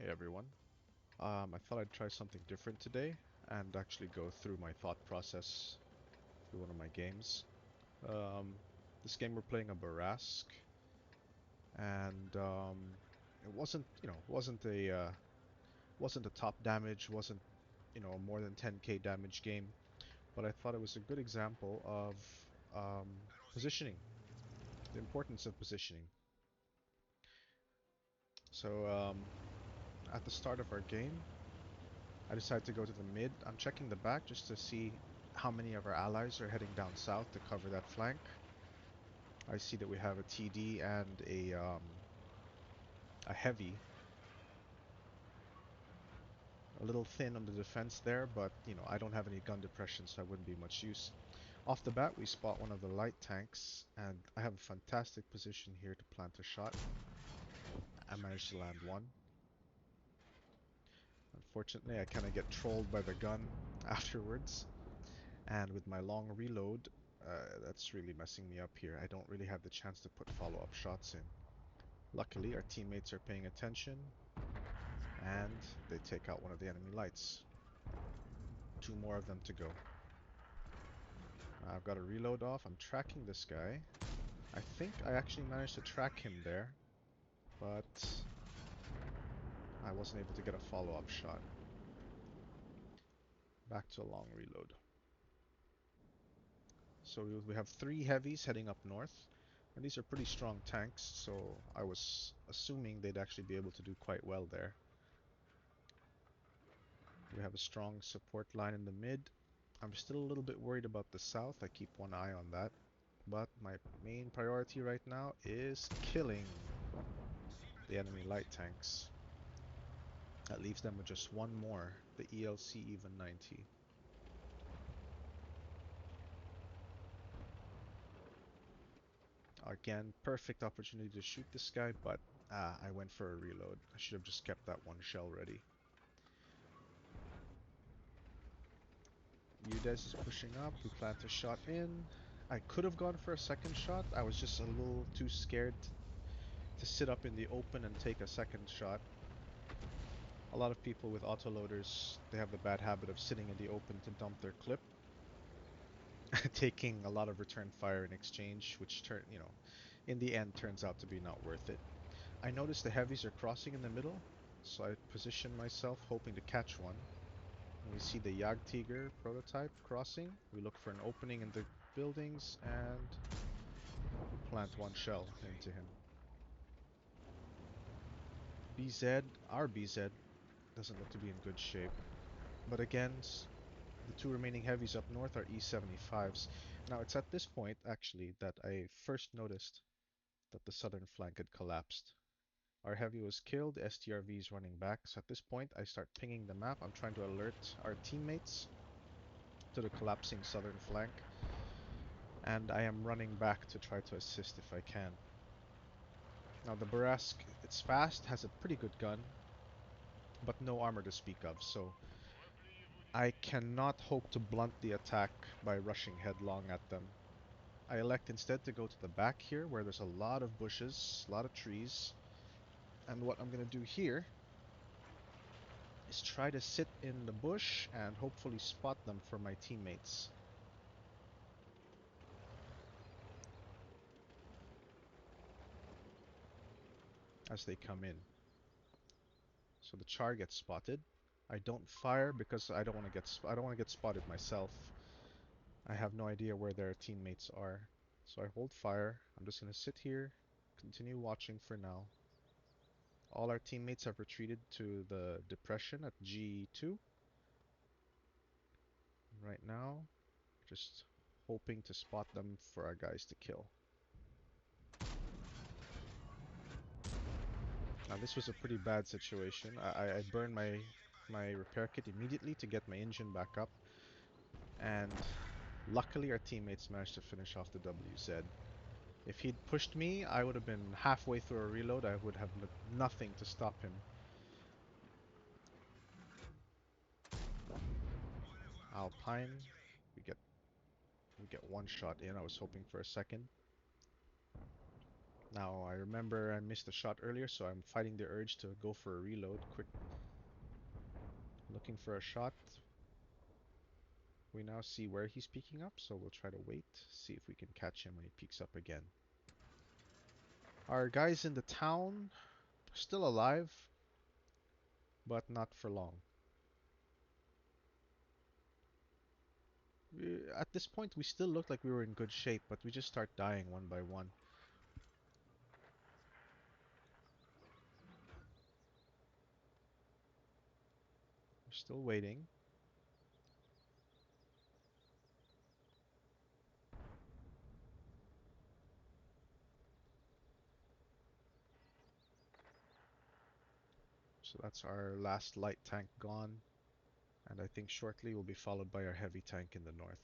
Hey everyone. I thought I'd try something different today and actually go through my thought process through one of my games. Um, this game we're playing a Bourrasque, and it wasn't, wasn't a top damage, wasn't, more than 10k damage game, but I thought it was a good example of positioning, the importance of positioning. So at the start of our game, I decided to go to the mid. I'm checking the back just to see how many of our allies are heading down south to cover that flank. I see that we have a TD and a heavy. A little thin on the defense there, but I don't have any gun depression, so I wouldn't be much use. Off the bat, we spot one of the light tanks, and I have a fantastic position here to plant a shot. I managed to land one. Unfortunately, I kind of get trolled by the gun afterwards. And with my long reload, that's really messing me up here. I don't really have the chance to put follow-up shots in. Luckily, our teammates are paying attention, and they take out one of the enemy lights. Two more of them to go. I've got a reload off. I'm tracking this guy. I think I actually managed to track him there, but I wasn't able to get a follow-up shot. Back to a long reload. So we have three heavies heading up north. And these are pretty strong tanks, so I was assuming they'd actually be able to do quite well there. We have a strong support line in the mid. I'm still a little bit worried about the south. I keep one eye on that. But my main priority right now is killing the enemy light tanks. That leaves them with just one more, the ELC even 90. Again, perfect opportunity to shoot this guy, but I went for a reload. I should have just kept that one shell ready. Udez is pushing up. We plant a shot in. I could have gone for a second shot. I was just a little too scared to sit up in the open and take a second shot. A lot of people with autoloaders, they have the bad habit of sitting in the open to dump their clip, taking a lot of return fire in exchange, which in the end turns out to be not worth it. I noticed the heavies are crossing in the middle, so I positioned myself hoping to catch one. When we see the Jagdtiger prototype crossing, we look for an opening in the buildings and we plant one shell into him. BZ, our BZ, doesn't look to be in good shape. But again, the two remaining heavies up north are E75s. Now it's at this point, actually, that I first noticed that the southern flank had collapsed. Our heavy was killed, STRV is running back, so at this point I start pinging the map. I'm trying to alert our teammates to the collapsing southern flank, and I am running back to try to assist if I can. Now the Bourrasque, it's fast, has a pretty good gun, but no armor to speak of, so I cannot hope to blunt the attack by rushing headlong at them. I elect instead to go to the back here where there's a lot of bushes, a lot of trees, and what I'm going to do here is try to sit in the bush and hopefully spot them for my teammates. As they come in. So the char gets spotted. I don't fire because I don't want to get spotted myself. I have no idea where their teammates are. So I hold fire. I'm just going to sit here, continue watching for now. All our teammates have retreated to the depression at G2. Right now, just hoping to spot them for our guys to kill. Now this was a pretty bad situation. I burned my repair kit immediately to get my engine back up. And luckily our teammates managed to finish off the WZ. If he'd pushed me, I would have been halfway through a reload. I would have nothing to stop him. Alpine, we get one shot in. I was hoping for a second. Now I remember I missed a shot earlier, so I'm fighting the urge to go for a reload. Quick, looking for a shot. We now see where he's peeking up, so we'll try to wait, see if we can catch him when he peeks up again. Our guys in the town are still alive, but not for long. At this point, we still looked like we were in good shape, but we just start dying one by one. We're still waiting. So that's our last light tank gone, and I think shortly we'll be followed by our heavy tank in the north.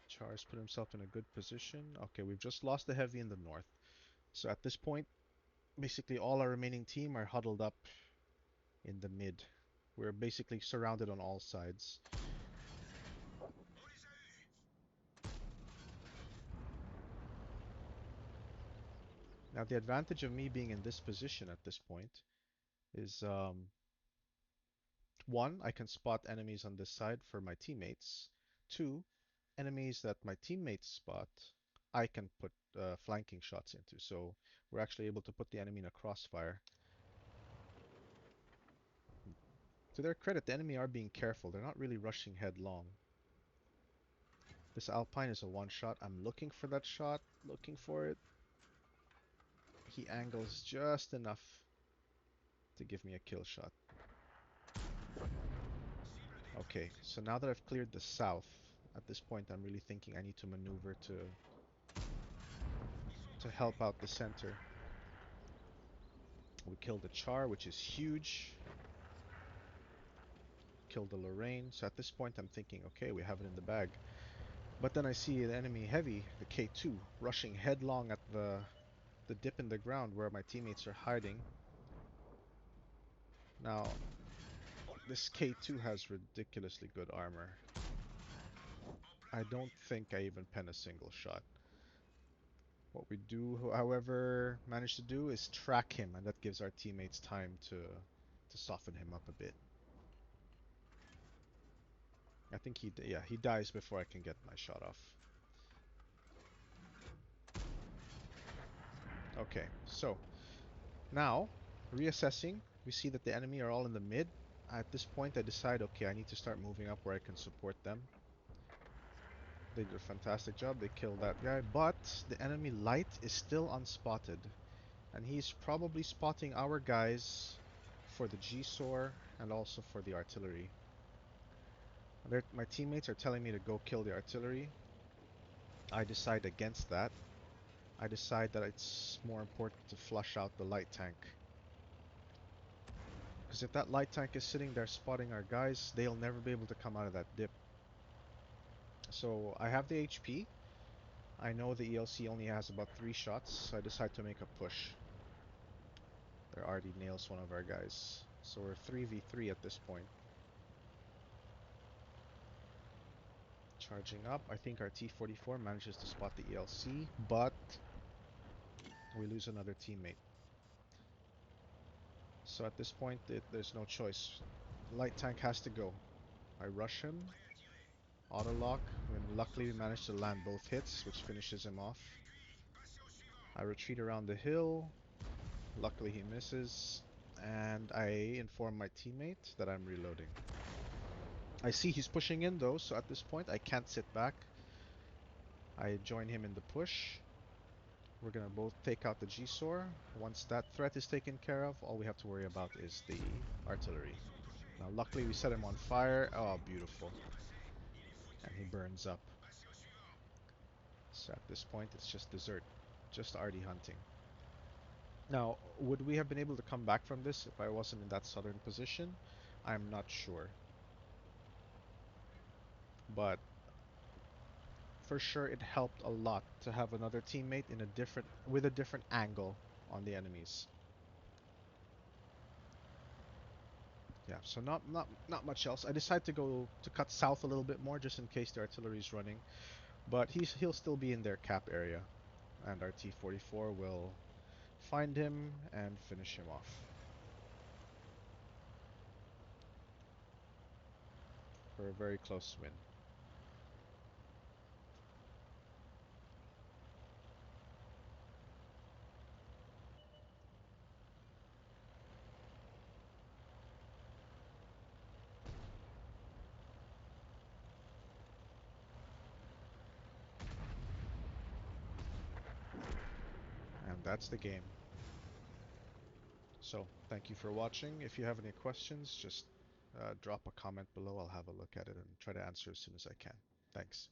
Char's put himself in a good position. Okay, we've just lost the heavy in the north. So at this point, basically all our remaining team are huddled up in the mid. We're basically surrounded on all sides. Now the advantage of me being in this position at this point is one, I can spot enemies on this side for my teammates. Two, enemies that my teammates spot, I can put flanking shots into. So we're actually able to put the enemy in a crossfire. To their credit, the enemy are being careful. They're not really rushing headlong. This Alpine is a one-shot. I'm looking for that shot, looking for it. He angles just enough to give me a kill shot. Okay, so now that I've cleared the south, at this point I'm really thinking I need to maneuver to help out the center. We killed the Char, which is huge. Killed the Lorraine. So at this point I'm thinking, okay, we have it in the bag. But then I see the enemy heavy, the K2, rushing headlong at the dip in the ground where my teammates are hiding. Now, this K2 has ridiculously good armor. I don't think I even pen a single shot. What we do, however, manage to do is track him, and that gives our teammates time to soften him up a bit. I think he dies before I can get my shot off. Okay, so now reassessing, we see that the enemy are all in the mid. At this point, I decide, okay, I need to start moving up where I can support them. They did a fantastic job. They killed that guy, but the enemy light is still unspotted. And he's probably spotting our guys for the G-SOAR and also for the artillery. My teammates are telling me to go kill the artillery. I decide against that. I decide that it's more important to flush out the light tank. Because if that light tank is sitting there spotting our guys, they'll never be able to come out of that dip. So I have the HP. I know the ELC only has about 3 shots, so I decide to make a push. There already nails one of our guys. So we're 3v3 at this point. Charging up. I think our T-44 manages to spot the ELC, but we lose another teammate. So at this point, there's no choice. Light tank has to go. I rush him. Auto lock. Luckily, we managed to land both hits, which finishes him off. I retreat around the hill. Luckily, he misses. And I inform my teammate that I'm reloading. I see he's pushing in though, so at this point, I can't sit back. I join him in the push. We're gonna both take out the G-SOAR. Once that threat is taken care of, all we have to worry about is the artillery. Now, luckily, we set him on fire. Oh, beautiful. And he burns up. So at this point, it's just dessert. Just arty hunting. Now, would we have been able to come back from this if I wasn't in that southern position? I'm not sure. But for sure, it helped a lot to have another teammate with a different angle on the enemies. Yeah, so not much else. I decided to go to cut south a little bit more just in case the artillery's running, but he'll still be in their cap area, and our T-44 will find him and finish him off for a very close win. And that's the game. So, thank you for watching. If you have any questions, just drop a comment below. I'll have a look at it and try to answer as soon as I can. Thanks.